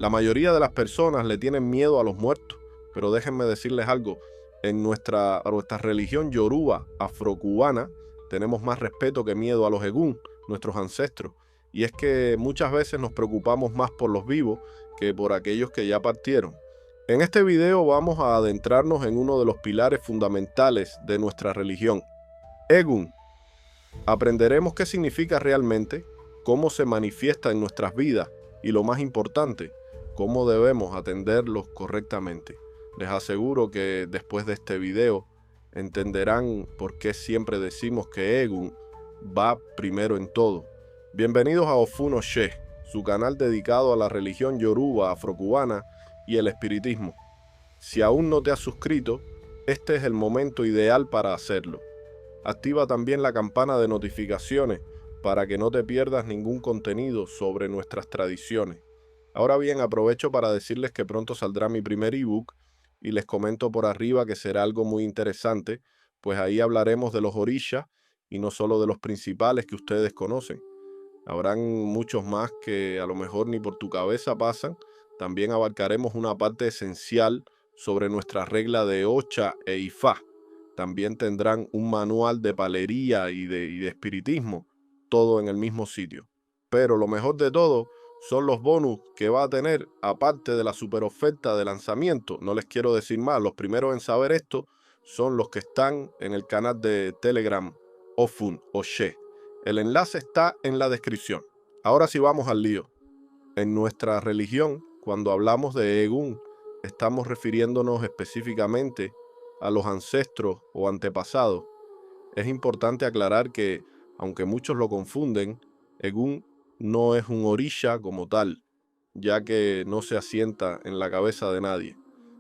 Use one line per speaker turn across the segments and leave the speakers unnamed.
La mayoría de las personas le tienen miedo a los muertos, pero déjenme decirles algo. En nuestra religión yoruba afrocubana tenemos más respeto que miedo a los Egún, nuestros ancestros. Y es que muchas veces nos preocupamos más por los vivos que por aquellos que ya partieron. En este video vamos a adentrarnos en uno de los pilares fundamentales de nuestra religión, Egún. Aprenderemos qué significa realmente, cómo se manifiesta en nuestras vidas y, lo más importante, cómo debemos atenderlos correctamente. Les aseguro que después de este video entenderán por qué siempre decimos que Egún va primero en todo. Bienvenidos a Ofun Oshe, su canal dedicado a la religión yoruba afrocubana y el espiritismo. Si aún no te has suscrito, este es el momento ideal para hacerlo. Activa también la campana de notificaciones para que no te pierdas ningún contenido sobre nuestras tradiciones. Ahora bien, aprovecho para decirles que pronto saldrá mi primer ebook y les comento por arriba que será algo muy interesante, pues ahí hablaremos de los orishas y no solo de los principales que ustedes conocen. Habrán muchos más que a lo mejor ni por tu cabeza pasan. También abarcaremos una parte esencial sobre nuestra regla de Ocha e Ifá. También tendrán un manual de palería y de espiritismo, todo en el mismo sitio. Pero lo mejor de todo son los bonus que va a tener, aparte de la super oferta de lanzamiento. No les quiero decir más, los primeros en saber esto son los que están en el canal de Telegram Ofun Oshe. El enlace está en la descripción. Ahora sí vamos al lío. En nuestra religión, cuando hablamos de Egún, estamos refiriéndonos específicamente a los ancestros o antepasados. Es importante aclarar que, aunque muchos lo confunden, Egún no es un orisha como tal, ya que no se asienta en la cabeza de nadie.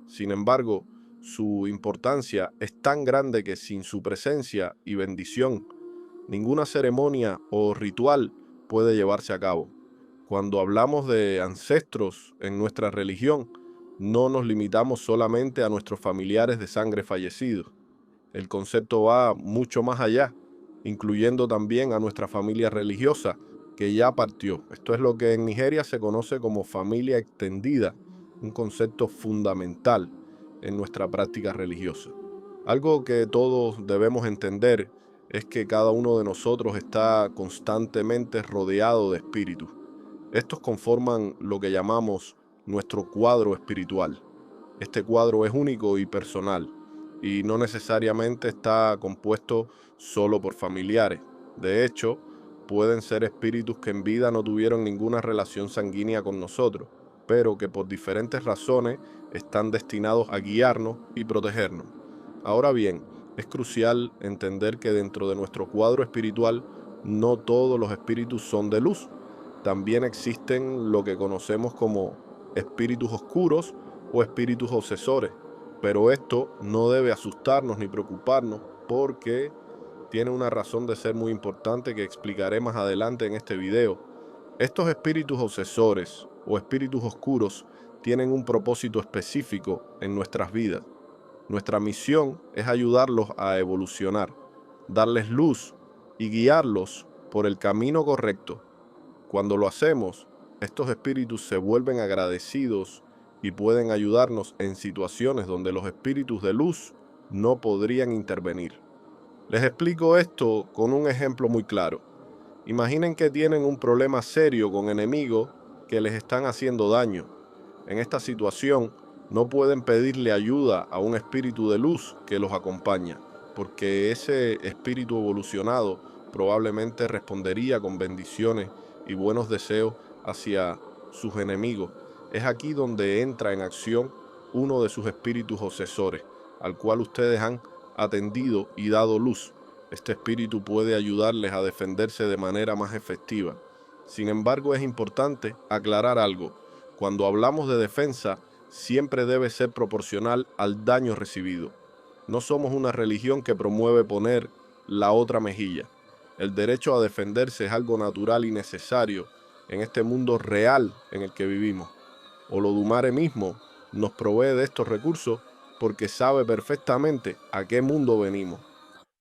Sin embargo, su importancia es tan grande que sin su presencia y bendición, ninguna ceremonia o ritual puede llevarse a cabo. Cuando hablamos de ancestros en nuestra religión, no nos limitamos solamente a nuestros familiares de sangre fallecidos. El concepto va mucho más allá, incluyendo también a nuestra familia religiosa que ya partió. Esto es lo que en Nigeria se conoce como familia extendida, un concepto fundamental en nuestra práctica religiosa. Algo que todos debemos entender es que cada uno de nosotros está constantemente rodeado de espíritus. Estos conforman lo que llamamos nuestro cuadro espiritual. Este cuadro es único y personal, y no necesariamente está compuesto solo por familiares. De hecho, pueden ser espíritus que en vida no tuvieron ninguna relación sanguínea con nosotros, pero que por diferentes razones están destinados a guiarnos y protegernos. Ahora bien, es crucial entender que dentro de nuestro cuadro espiritual no todos los espíritus son de luz. También existen lo que conocemos como espíritus oscuros o espíritus obsesores, pero esto no debe asustarnos ni preocuparnos porque tiene una razón de ser muy importante que explicaré más adelante en este video. Estos espíritus obsesores o espíritus oscuros tienen un propósito específico en nuestras vidas. Nuestra misión es ayudarlos a evolucionar, darles luz y guiarlos por el camino correcto. Cuando lo hacemos, estos espíritus se vuelven agradecidos y pueden ayudarnos en situaciones donde los espíritus de luz no podrían intervenir. Les explico esto con un ejemplo muy claro. Imaginen que tienen un problema serio con enemigos que les están haciendo daño. En esta situación, no pueden pedirle ayuda a un espíritu de luz que los acompaña, porque ese espíritu evolucionado probablemente respondería con bendiciones y buenos deseos hacia sus enemigos. Es aquí donde entra en acción uno de sus espíritus obsesores, al cual ustedes han atendido y dado luz. Este espíritu puede ayudarles a defenderse de manera más efectiva. Sin embargo, es importante aclarar algo. Cuando hablamos de defensa, siempre debe ser proporcional al daño recibido. No somos una religión que promueve poner la otra mejilla. El derecho a defenderse es algo natural y necesario en este mundo real en el que vivimos. Olodumare mismo nos provee de estos recursos porque sabe perfectamente a qué mundo venimos.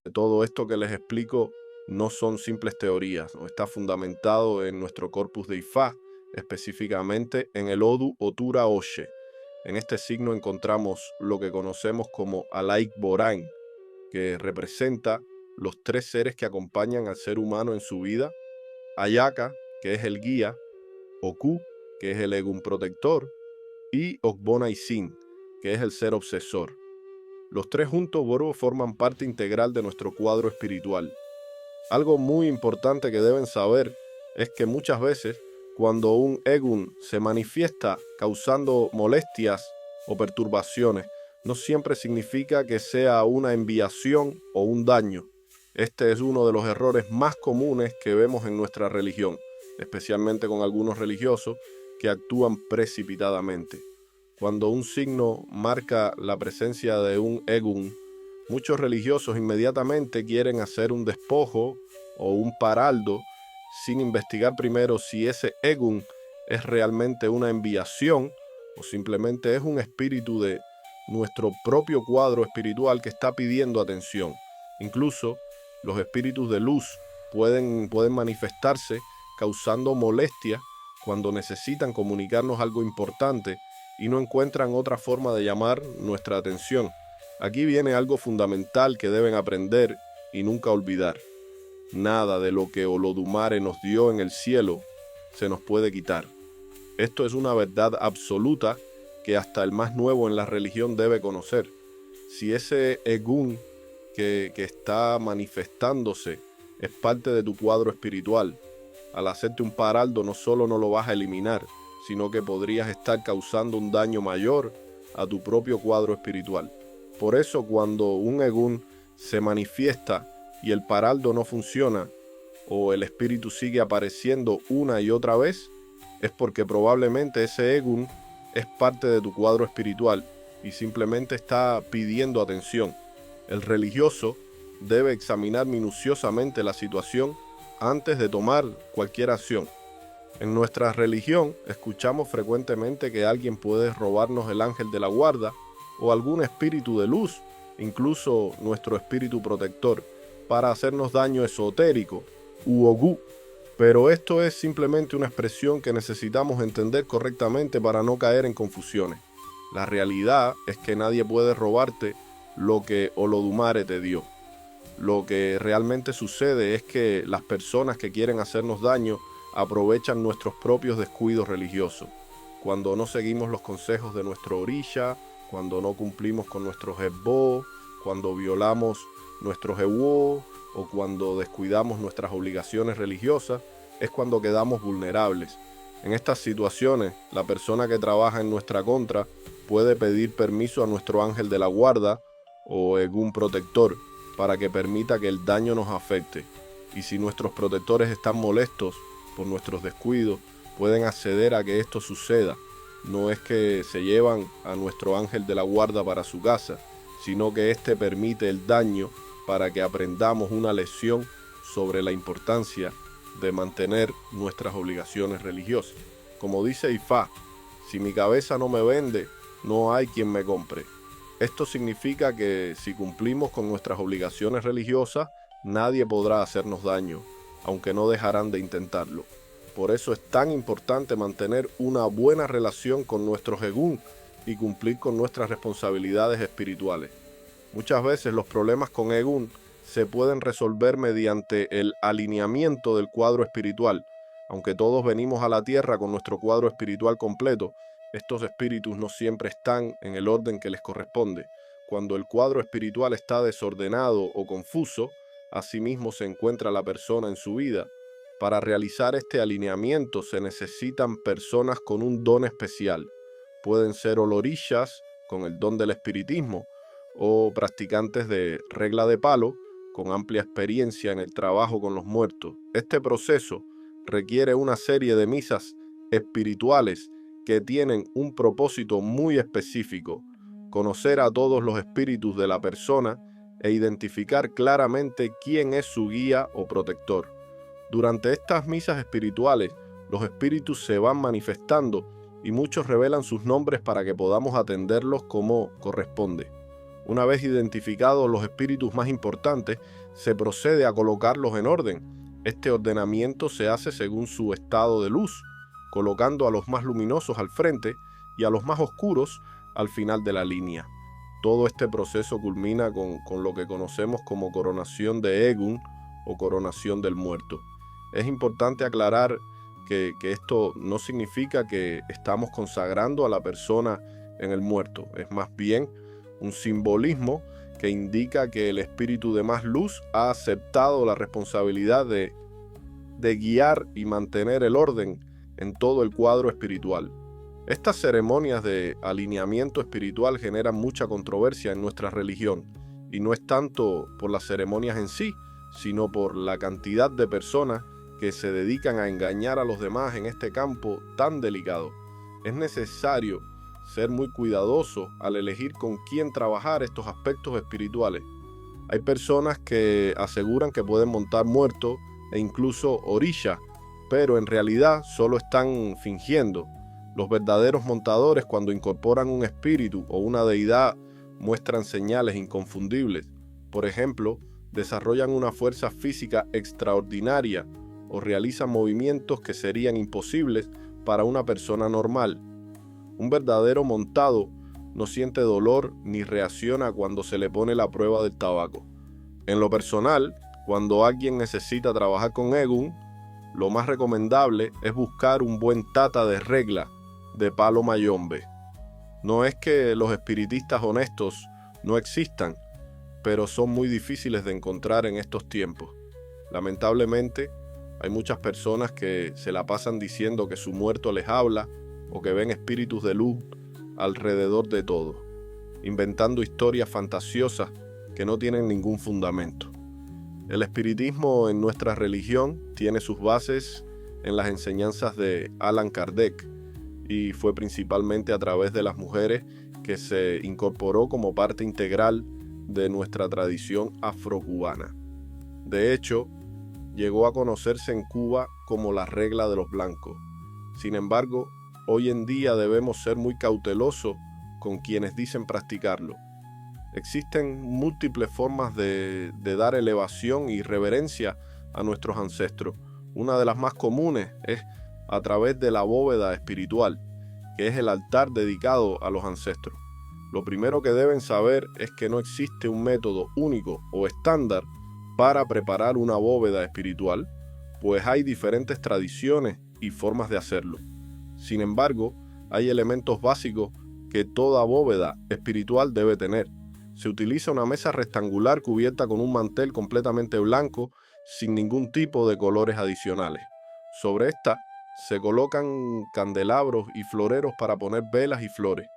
De todo esto que les explico no son simples teorías, ¿no? Está fundamentado en nuestro corpus de Ifá, específicamente en el Odu Otura Oshe. En este signo encontramos lo que conocemos como Alaik Borain, que representa los tres seres que acompañan al ser humano en su vida: Ayaka, que es el guía; Oku, que es el Egun protector; y Okbonaisin, que es el ser obsesor. Los tres juntos, Boro, forman parte integral de nuestro cuadro espiritual. Algo muy importante que deben saber es que muchas veces, cuando un Egun se manifiesta causando molestias o perturbaciones, no siempre significa que sea una enviación o un daño. Este es uno de los errores más comunes que vemos en nuestra religión, especialmente con algunos religiosos que actúan precipitadamente. Cuando un signo marca la presencia de un Egun, muchos religiosos inmediatamente quieren hacer un despojo o un paraldo sin investigar primero si ese Egun es realmente una enviación o simplemente es un espíritu de nuestro propio cuadro espiritual que está pidiendo atención. Incluso los espíritus de luz pueden manifestarse causando molestia cuando necesitan comunicarnos algo importante y no encuentran otra forma de llamar nuestra atención. Aquí viene algo fundamental que deben aprender y nunca olvidar. Nada de lo que Olodumare nos dio en el cielo se nos puede quitar. Esto es una verdad absoluta que hasta el más nuevo en la religión debe conocer. Si ese Egun que está manifestándose es parte de tu cuadro espiritual, al hacerte un paraldo no solo no lo vas a eliminar, sino que podrías estar causando un daño mayor a tu propio cuadro espiritual. Por eso, cuando un Egun se manifiesta y el paraldo no funciona, o el espíritu sigue apareciendo una y otra vez, es porque probablemente ese Egun es parte de tu cuadro espiritual y simplemente está pidiendo atención. El religioso debe examinar minuciosamente la situación antes de tomar cualquier acción. En nuestra religión escuchamos frecuentemente que alguien puede robarnos el ángel de la guarda o algún espíritu de luz, incluso nuestro espíritu protector, para hacernos daño esotérico, uogu. Pero esto es simplemente una expresión que necesitamos entender correctamente para no caer en confusiones. La realidad es que nadie puede robarte lo que Olodumare te dio. Lo que realmente sucede es que las personas que quieren hacernos daño aprovechan nuestros propios descuidos religiosos. Cuando no seguimos los consejos de nuestro orisha, cuando no cumplimos con nuestros ebbo, cuando violamos nuestros ewo o cuando descuidamos nuestras obligaciones religiosas, es cuando quedamos vulnerables. En estas situaciones, la persona que trabaja en nuestra contra puede pedir permiso a nuestro ángel de la guarda o algún protector para que permita que el daño nos afecte. Y si nuestros protectores están molestos por nuestros descuidos, pueden acceder a que esto suceda. No es que se llevan a nuestro ángel de la guarda para su casa, sino que éste permite el daño para que aprendamos una lección sobre la importancia de mantener nuestras obligaciones religiosas. Como dice Ifá, si mi cabeza no me vende, no hay quien me compre. Esto significa que si cumplimos con nuestras obligaciones religiosas, nadie podrá hacernos daño, aunque no dejarán de intentarlo. Por eso es tan importante mantener una buena relación con nuestros Egun y cumplir con nuestras responsabilidades espirituales. Muchas veces los problemas con Egun se pueden resolver mediante el alineamiento del cuadro espiritual. Aunque todos venimos a la tierra con nuestro cuadro espiritual completo, estos espíritus no siempre están en el orden que les corresponde. Cuando el cuadro espiritual está desordenado o confuso, asimismo se encuentra la persona en su vida. Para realizar este alineamiento se necesitan personas con un don especial. Pueden ser olorishas, con el don del espiritismo, o practicantes de regla de palo, con amplia experiencia en el trabajo con los muertos. Este proceso requiere una serie de misas espirituales que tienen un propósito muy específico: conocer a todos los espíritus de la persona e identificar claramente quién es su guía o protector. Durante estas misas espirituales, los espíritus se van manifestando y muchos revelan sus nombres para que podamos atenderlos como corresponde. Una vez identificados los espíritus más importantes, se procede a colocarlos en orden. Este ordenamiento se hace según su estado de luz. colocando a los más luminosos al frente y a los más oscuros al final de la línea. Todo este proceso culmina con lo que conocemos como coronación de Egun o coronación del muerto. Es importante aclarar que esto no significa que estamos consagrando a la persona en el muerto. Es más bien un simbolismo que indica que el espíritu de más luz ha aceptado la responsabilidad de guiar y mantener el orden en todo el cuadro espiritual. Estas ceremonias de alineamiento espiritual generan mucha controversia en nuestra religión, y no es tanto por las ceremonias en sí, sino por la cantidad de personas que se dedican a engañar a los demás en este campo tan delicado. Es necesario ser muy cuidadoso al elegir con quién trabajar estos aspectos espirituales. Hay personas que aseguran que pueden montar muertos e incluso orillas, pero en realidad solo están fingiendo. Los verdaderos montadores, cuando incorporan un espíritu o una deidad, muestran señales inconfundibles. Por ejemplo, desarrollan una fuerza física extraordinaria o realizan movimientos que serían imposibles para una persona normal. Un verdadero montado no siente dolor ni reacciona cuando se le pone la prueba del tabaco. En lo personal, cuando alguien necesita trabajar con Egun, lo más recomendable es buscar un buen tata de regla de palo mayombe. No es que los espiritistas honestos no existan, pero son muy difíciles de encontrar en estos tiempos. Lamentablemente, hay muchas personas que se la pasan diciendo que su muerto les habla o que ven espíritus de luz alrededor de todo, inventando historias fantasiosas que no tienen ningún fundamento. El espiritismo en nuestra religión tiene sus bases en las enseñanzas de Allan Kardec, y fue principalmente a través de las mujeres que se incorporó como parte integral de nuestra tradición afrocubana. De hecho, llegó a conocerse en Cuba como la regla de los blancos. Sin embargo, hoy en día debemos ser muy cautelosos con quienes dicen practicarlo. Existen múltiples formas de dar elevación y reverencia a nuestros ancestros. Una de las más comunes es a través de la bóveda espiritual, que es el altar dedicado a los ancestros. Lo primero que deben saber es que no existe un método único o estándar para preparar una bóveda espiritual, pues hay diferentes tradiciones y formas de hacerlo. Sin embargo, hay elementos básicos que toda bóveda espiritual debe tener. Se utiliza una mesa rectangular cubierta con un mantel completamente blanco, sin ningún tipo de colores adicionales. Sobre esta se colocan candelabros y floreros para poner velas y flores,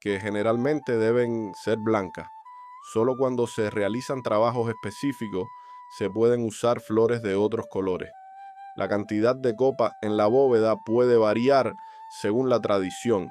que generalmente deben ser blancas. Solo cuando se realizan trabajos específicos se pueden usar flores de otros colores. La cantidad de copas en la bóveda puede variar según la tradición,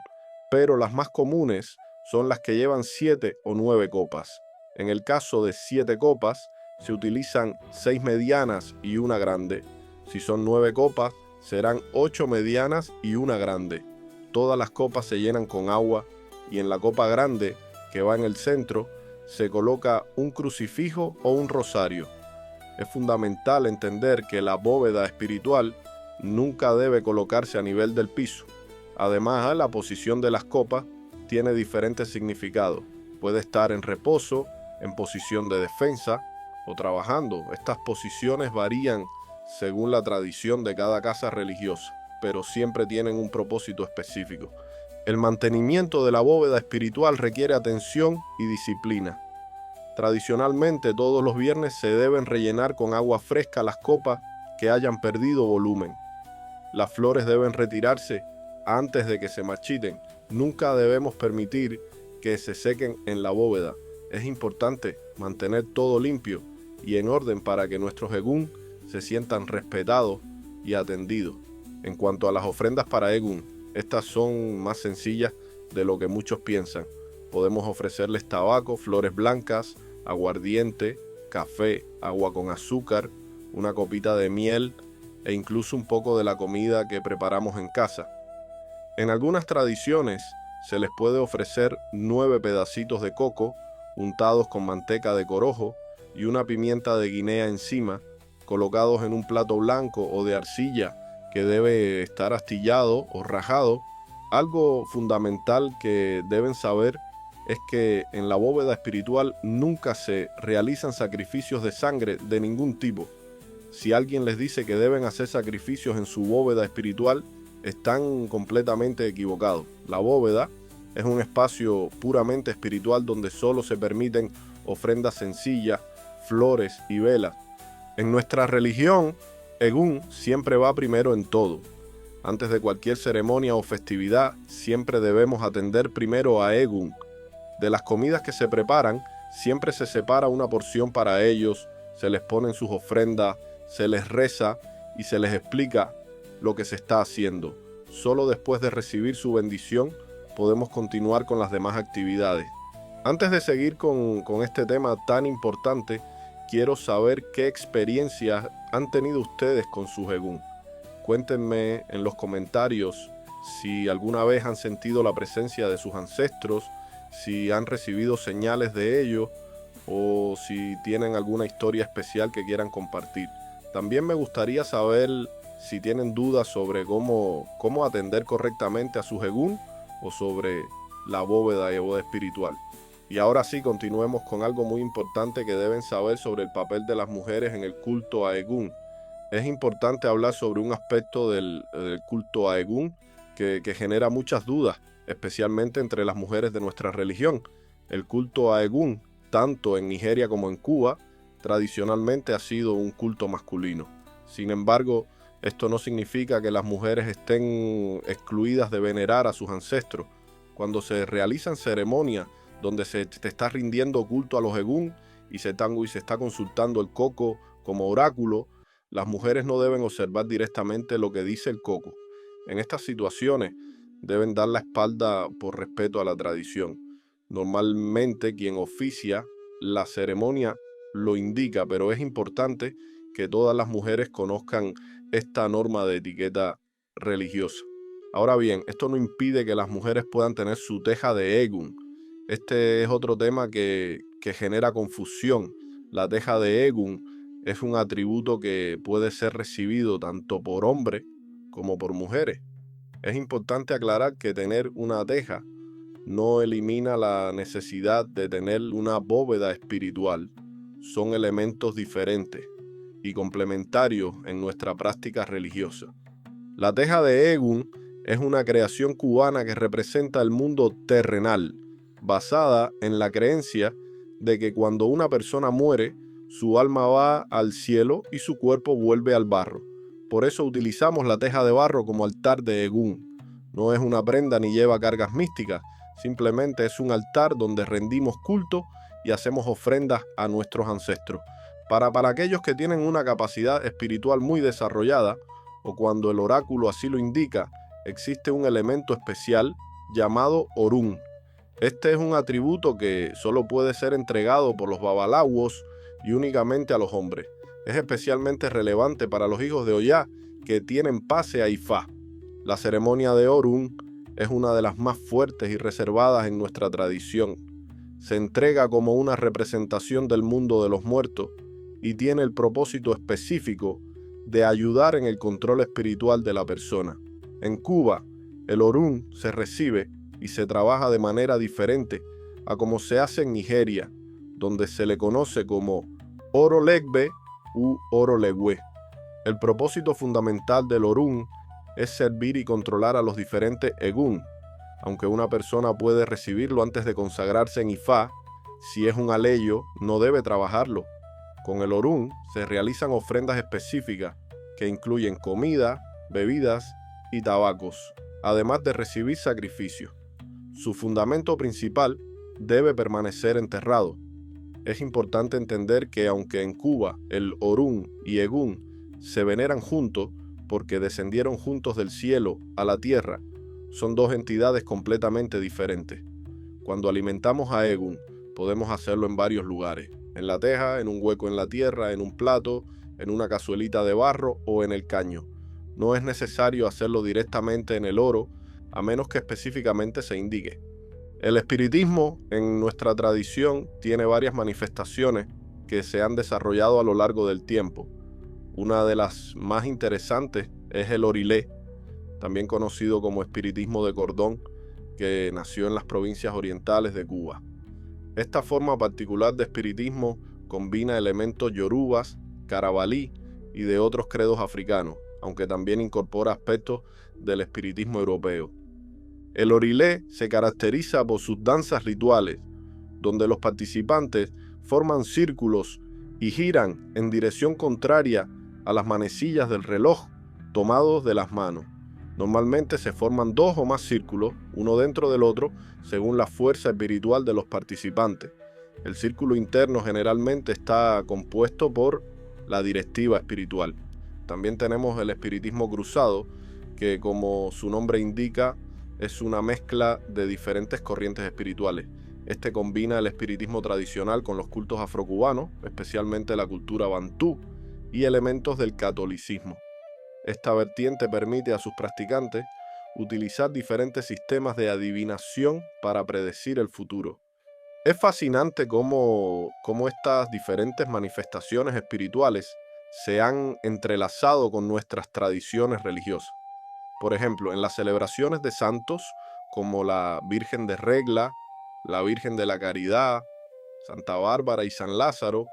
pero las más comunes son las que llevan 7 o 9 copas. En el caso de 7 copas, se utilizan 6 medianas y una grande. Si son 9 copas, serán 8 medianas y una grande. Todas las copas se llenan con agua y en la copa grande, que va en el centro, se coloca un crucifijo o un rosario. Es fundamental entender que la bóveda espiritual nunca debe colocarse a nivel del piso. Además, la posición de las copas tiene diferentes significados. Puede estar en reposo, en posición de defensa o trabajando. Estas posiciones varían según la tradición de cada casa religiosa, pero siempre tienen un propósito específico. El mantenimiento de la bóveda espiritual requiere atención y disciplina. Tradicionalmente, todos los viernes se deben rellenar con agua fresca las copas que hayan perdido volumen. Las flores deben retirarse antes de que se marchiten. Nunca debemos permitir que se sequen en la bóveda. Es importante mantener todo limpio y en orden para que nuestros egún se sientan respetados y atendidos. En cuanto a las ofrendas para egún, estas son más sencillas de lo que muchos piensan. Podemos ofrecerles tabaco, flores blancas, aguardiente, café, agua con azúcar, una copita de miel e incluso un poco de la comida que preparamos en casa. En algunas tradiciones se les puede ofrecer 9 pedacitos de coco untados con manteca de corojo y una pimienta de Guinea encima, colocados en un plato blanco o de arcilla que debe estar astillado o rajado. Algo fundamental que deben saber es que en la bóveda espiritual nunca se realizan sacrificios de sangre de ningún tipo. Si alguien les dice que deben hacer sacrificios en su bóveda espiritual, están completamente equivocados. La bóveda es un espacio puramente espiritual donde solo se permiten ofrendas sencillas, flores y velas. En nuestra religión, Egún siempre va primero en todo. Antes de cualquier ceremonia o festividad, siempre debemos atender primero a Egún. De las comidas que se preparan, siempre se separa una porción para ellos, se les ponen sus ofrendas, se les reza y se les explica lo que se está haciendo. Solo después de recibir su bendición podemos continuar con las demás actividades. Antes de seguir con este tema tan importante, quiero saber qué experiencias han tenido ustedes con su Egún. Cuéntenme en los comentarios si alguna vez han sentido la presencia de sus ancestros, si han recibido señales de ellos o si tienen alguna historia especial que quieran compartir. También me gustaría saber si tienen dudas sobre cómo atender correctamente a su Egún o sobre la bóveda espiritual. Y ahora sí, continuemos con algo muy importante que deben saber sobre el papel de las mujeres en el culto a Egún. Es importante hablar sobre un aspecto del culto a Egún que genera muchas dudas, especialmente entre las mujeres de nuestra religión. El culto a Egún, tanto en Nigeria como en Cuba, tradicionalmente ha sido un culto masculino. Sin embargo, esto no significa que las mujeres estén excluidas de venerar a sus ancestros. Cuando se realizan ceremonias donde se está rindiendo culto a los Egún y se está consultando el coco como oráculo, las mujeres no deben observar directamente lo que dice el coco. En estas situaciones deben dar la espalda por respeto a la tradición. Normalmente quien oficia la ceremonia lo indica, pero es importante que todas las mujeres conozcan esta norma de etiqueta religiosa. Ahora bien, esto no impide que las mujeres puedan tener su teja de Egún. Este es otro tema que genera confusión. La teja de Egún es un atributo que puede ser recibido tanto por hombres como por mujeres. Es importante aclarar que tener una teja no elimina la necesidad de tener una bóveda espiritual. Son elementos diferentes y complementarios en nuestra práctica religiosa. La teja de Egún es una creación cubana que representa el mundo terrenal, basada en la creencia de que cuando una persona muere, su alma va al cielo y su cuerpo vuelve al barro. Por eso utilizamos la teja de barro como altar de Egún. No es una prenda ni lleva cargas místicas, simplemente es un altar donde rendimos culto y hacemos ofrendas a nuestros ancestros. Para aquellos que tienen una capacidad espiritual muy desarrollada, o cuando el oráculo así lo indica, existe un elemento especial llamado Orún. Este es un atributo que solo puede ser entregado por los babalawos y únicamente a los hombres. Es especialmente relevante para los hijos de Oyá que tienen pase a Ifá. La ceremonia de Orún es una de las más fuertes y reservadas en nuestra tradición. Se entrega como una representación del mundo de los muertos y tiene el propósito específico de ayudar en el control espiritual de la persona. En Cuba, el Orún se recibe y se trabaja de manera diferente a como se hace en Nigeria, donde se le conoce como Orolegbe u Orolegwe. El propósito fundamental del Orún es servir y controlar a los diferentes Egún. Aunque una persona puede recibirlo antes de consagrarse en Ifá, si es un aleyo, no debe trabajarlo. Con el Orún se realizan ofrendas específicas que incluyen comida, bebidas y tabacos, además de recibir sacrificios. Su fundamento principal debe permanecer enterrado. Es importante entender que aunque en Cuba el Orún y Egún se veneran juntos porque descendieron juntos del cielo a la tierra, son dos entidades completamente diferentes. Cuando alimentamos a Egún, podemos hacerlo en varios lugares: en la teja, en un hueco en la tierra, en un plato, en una cazuelita de barro o en el caño. No es necesario hacerlo directamente en el oro, a menos que específicamente se indique. El espiritismo en nuestra tradición tiene varias manifestaciones que se han desarrollado a lo largo del tiempo. Una de las más interesantes es el Orilé, también conocido como espiritismo de cordón, que nació en las provincias orientales de Cuba. Esta forma particular de espiritismo combina elementos yorubas, carabalí y de otros credos africanos, aunque también incorpora aspectos del espiritismo europeo. El Orilé se caracteriza por sus danzas rituales, donde los participantes forman círculos y giran en dirección contraria a las manecillas del reloj tomados de las manos. Normalmente se forman 2 o más círculos, uno dentro del otro, según la fuerza espiritual de los participantes. El círculo interno generalmente está compuesto por la directiva espiritual. También tenemos el espiritismo cruzado, que como su nombre indica, es una mezcla de diferentes corrientes espirituales. Este combina el espiritismo tradicional con los cultos afrocubanos, especialmente la cultura bantú, y elementos del catolicismo. Esta vertiente permite a sus practicantes utilizar diferentes sistemas de adivinación para predecir el futuro. Es fascinante cómo estas diferentes manifestaciones espirituales se han entrelazado con nuestras tradiciones religiosas. Por ejemplo, en las celebraciones de santos como la Virgen de Regla, la Virgen de la Caridad, Santa Bárbara y San Lázaro,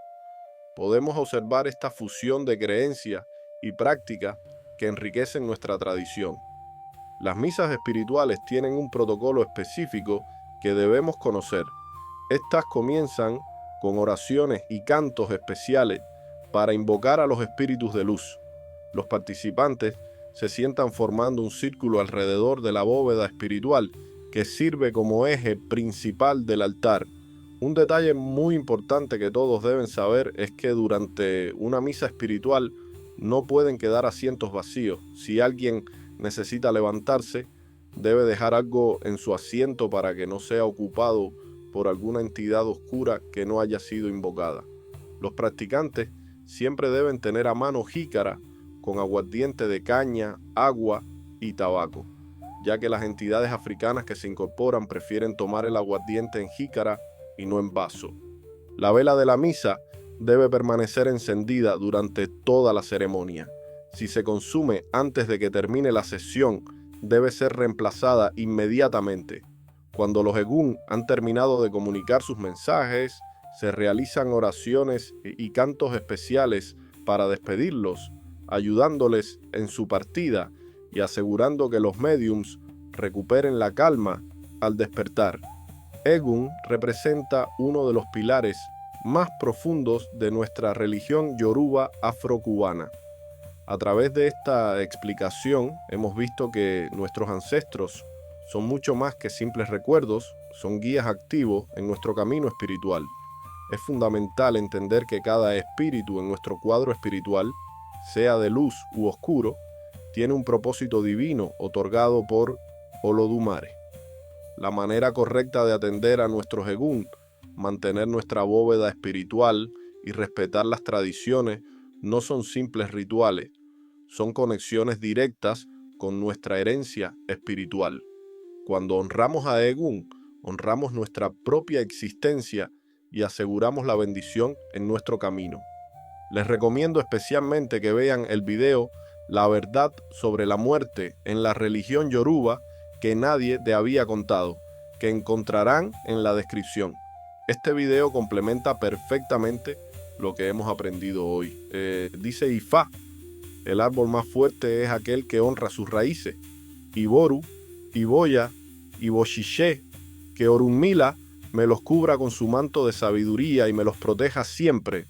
podemos observar esta fusión de creencia y práctica que enriquecen nuestra tradición. Las misas espirituales tienen un protocolo específico que debemos conocer. Estas comienzan con oraciones y cantos especiales para invocar a los espíritus de luz. Los participantes se sientan formando un círculo alrededor de la bóveda espiritual que sirve como eje principal del altar. Un detalle muy importante que todos deben saber es que durante una misa espiritual no pueden quedar asientos vacíos. Si alguien necesita levantarse, debe dejar algo en su asiento para que no sea ocupado por alguna entidad oscura que no haya sido invocada. Los practicantes siempre deben tener a mano jícara con aguardiente de caña, agua y tabaco, ya que las entidades africanas que se incorporan prefieren tomar el aguardiente en jícara y no en vaso. La vela de la misa debe permanecer encendida durante toda la ceremonia. Si se consume antes de que termine la sesión, debe ser reemplazada inmediatamente. Cuando los egún han terminado de comunicar sus mensajes, se realizan oraciones y cantos especiales para despedirlos, ayudándoles en su partida y asegurando que los médiums recuperen la calma al despertar. Egun representa uno de los pilares más profundos de nuestra religión yoruba afrocubana. A través de esta explicación hemos visto que nuestros ancestros son mucho más que simples recuerdos, son guías activos en nuestro camino espiritual. Es fundamental entender que cada espíritu en nuestro cuadro espiritual, sea de luz u oscuro, tiene un propósito divino otorgado por Olodumare. La manera correcta de atender a nuestros egún, mantener nuestra bóveda espiritual y respetar las tradiciones no son simples rituales, son conexiones directas con nuestra herencia espiritual. Cuando honramos a Egún, honramos nuestra propia existencia y aseguramos la bendición en nuestro camino. Les recomiendo especialmente que vean el video La verdad sobre la muerte en la religión yoruba que nadie te había contado, que encontrarán en la descripción. Este video complementa perfectamente lo que hemos aprendido hoy. Dice Ifá, el árbol más fuerte es aquel que honra sus raíces. Iboru, Iboya, Iboshishe, que Orunmila me los cubra con su manto de sabiduría y me los proteja siempre,